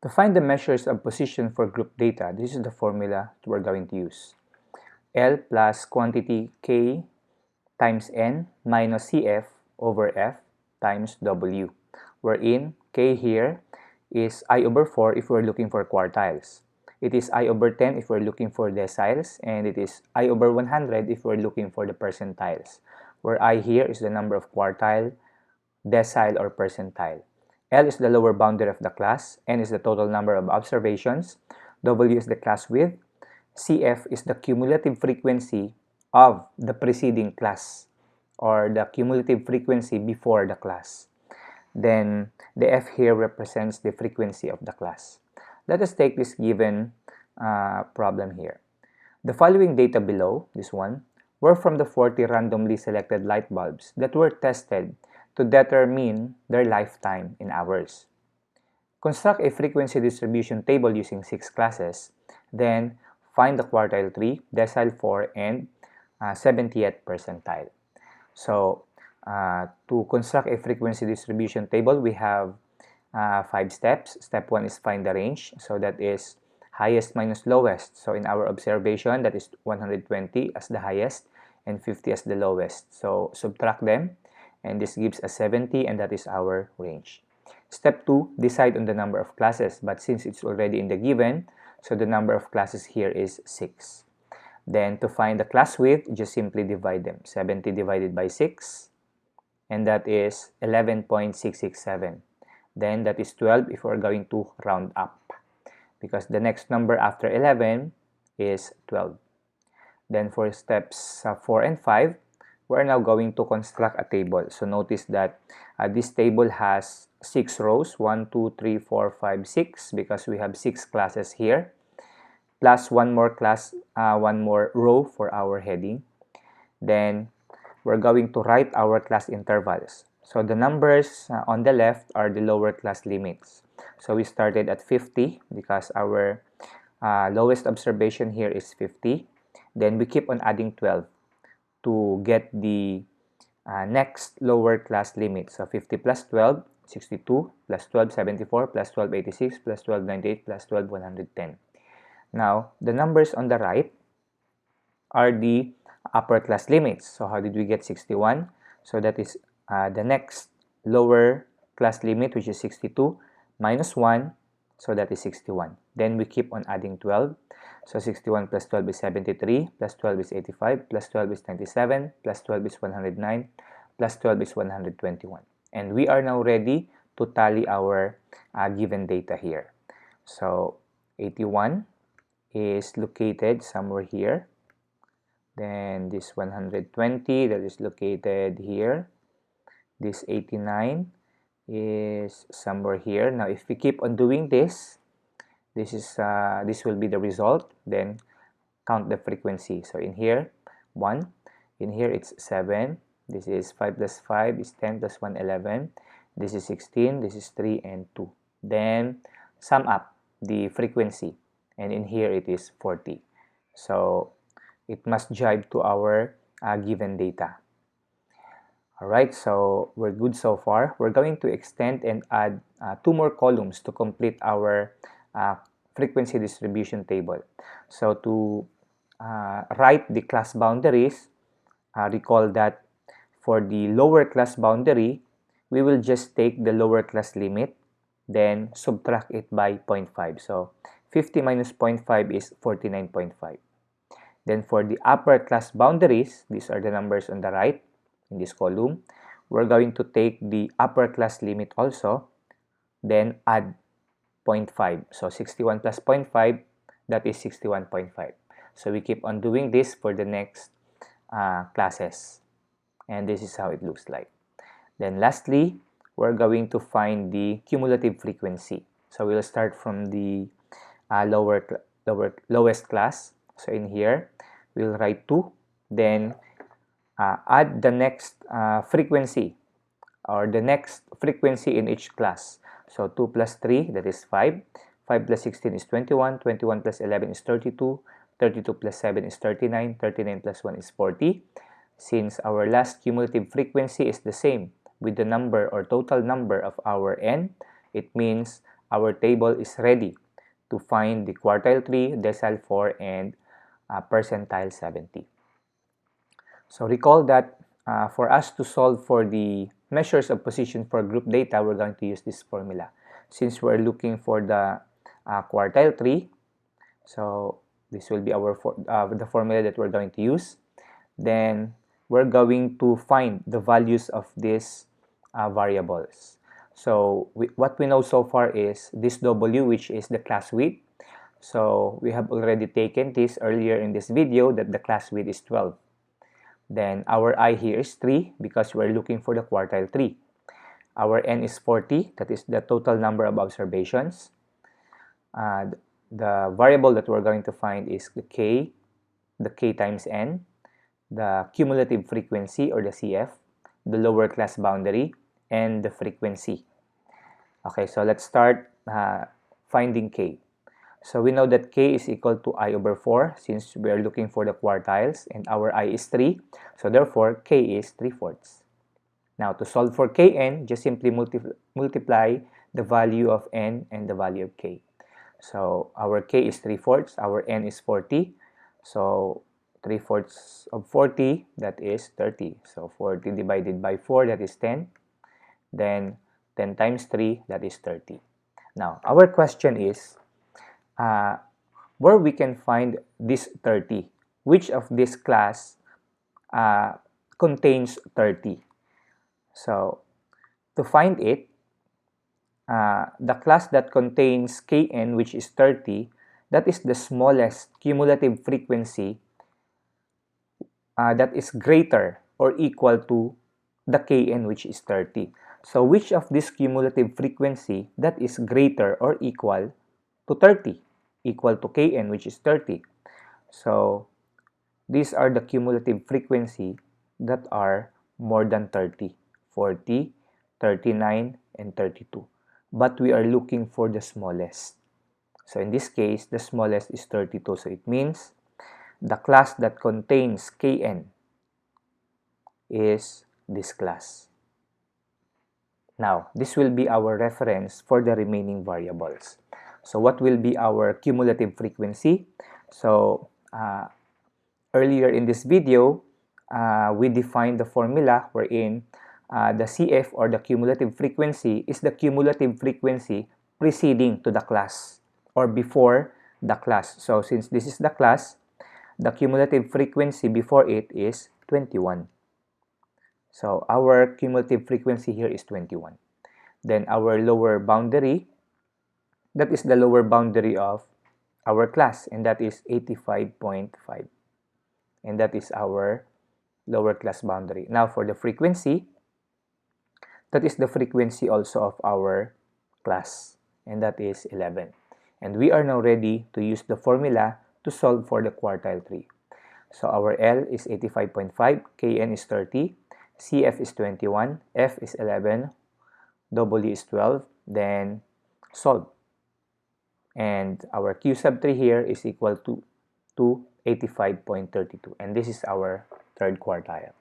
To find the measures of position for group data, this is the formula we're going to use. L plus quantity K times N minus CF over F times W, wherein K here is I over 4 if we're looking for quartiles. It is I over 10 if we're looking for deciles, and it is I over 100 if we're looking for the percentiles, where I here is the number of quartile, decile, or percentile. L is the lower boundary of the class, N is the total number of observations, W is the class width, CF is the cumulative frequency of the preceding class, or the cumulative frequency before the class. Then the F here represents the frequency of the class. Let us take this given problem here. The following data below, this one, were from the 40 randomly selected light bulbs that were tested to determine their lifetime in hours. Construct a frequency distribution table using 6 classes, then find the quartile 3, decile 4, and 70th percentile. So, to construct a frequency distribution table, we have 5 steps. Step 1 is find the range. So that is highest minus lowest. So in our observation, that is 120 as the highest and 50 as the lowest. So subtract them, and this gives us 70, and that is our range. Step 2, decide on the number of classes. But since it's already in the given, so the number of classes here is 6. Then to find the class width, just simply divide them. 70 divided by 6, and that is 11.667. Then that is 12 if we're going to round up, because the next number after 11 is 12. Then for steps 4 and 5, we're now going to construct a table. So notice that this table has 6 rows, 1, 2, 3, 4, 5, 6, because we have 6 classes here, plus one more row for our heading. Then we're going to write our class intervals. So the numbers on the left are the lower class limits. So we started at 50 because our lowest observation here is 50. Then we keep on adding 12 to get the next lower class limit. So 50 plus 12, 62, plus 12, 74, plus 12, 86, plus 12, 98, plus 12, 110. Now, the numbers on the right are the upper class limits. So how did we get 61? So that is the next lower class limit, which is 62, minus 1, so that is 61. Then we keep on adding 12. So 61 plus 12 is 73, plus 12 is 85, plus 12 is 97, plus 12 is 109, plus 12 is 121. And we are now ready to tally our given data here. So 81 is located somewhere here. Then this 120, that is located here. This 89 is somewhere here. Now if we keep on doing this, this will be the result. Then count the frequency. So in here 1, in here it's 7, this is 5 plus 5 is 10 plus 1 11, this is 16, this is 3 and 2. Then sum up the frequency, and in here it is 40. So it must jive to our given data. Alright, so we're good so far. We're going to extend and add 2 more columns to complete our frequency distribution table. So to write the class boundaries, recall that for the lower class boundary, we will just take the lower class limit, then subtract it by 0.5. So 50 minus 0.5 is 49.5. Then for the upper class boundaries, these are the numbers on the right in this column. We're going to take the upper class limit also, then add 0.5. So 61 plus 0.5, that is 61.5. So we keep on doing this for the next classes. And this is how it looks like. Then lastly, we're going to find the cumulative frequency. So we'll start from the lowest class. So in here, we'll write 2, then add the next frequency, or the next frequency in each class. So 2 plus 3, that is 5. 5 plus 16 is 21. 21 plus 11 is 32. 32 plus 7 is 39. 39 plus 1 is 40. Since our last cumulative frequency is the same with the number or total number of our n, it means our table is ready to find the quartile 3, decile 4, and percentile 70. So recall that for us to solve for the measures of position for group data, we're going to use this formula. Since we're looking for the quartile 3, so this will be the formula that we're going to use. Then we're going to find the values of these variables. So what we know so far is this W, which is the class width. So we have already taken this earlier in this video that the class width is 12. Then our I here is 3 because we're looking for the quartile 3. Our N is 40, that is the total number of observations. The variable that we're going to find is the K times N, the cumulative frequency or the CF, the lower class boundary, and the frequency. Okay, so let's start finding K. So we know that K is equal to I over 4 since we are looking for the quartiles and our I is 3. So therefore, K is 3/4. Now to solve for Kn, just simply multiply the value of N and the value of K. So our K is 3/4, our N is 40. So 3/4 of 40, that is 30. So 40 divided by 4, that is 10. Then 10 times 3, that is 30. Now our question is, where we can find this 30. Which of this class contains 30? So, to find it, the class that contains Kn, which is 30, that is the smallest cumulative frequency that is greater or equal to the Kn, which is 30. So, which of this cumulative frequency that is greater or equal to 30? Equal to Kn, which is 30. So, these are the cumulative frequency that are more than 30, 40, 39, and 32. But we are looking for the smallest. So, in this case, the smallest is 32. So, it means the class that contains Kn is this class. Now, this will be our reference for the remaining variables. So what will be our cumulative frequency? So earlier in this video, we defined the formula wherein the CF or the cumulative frequency is the cumulative frequency preceding to the class or before the class. So since this is the class, the cumulative frequency before it is 21. So our cumulative frequency here is 21. Then our lower boundary, that is the lower boundary of our class, and that is 85.5. And that is our lower class boundary. Now for the frequency, that is the frequency also of our class, and that is 11. And we are now ready to use the formula to solve for the quartile 3. So our L is 85.5, Kn is 30, CF is 21, F is 11, W is 12, then solve. And our Q sub 3 here is equal to 85.32, and this is our third quartile.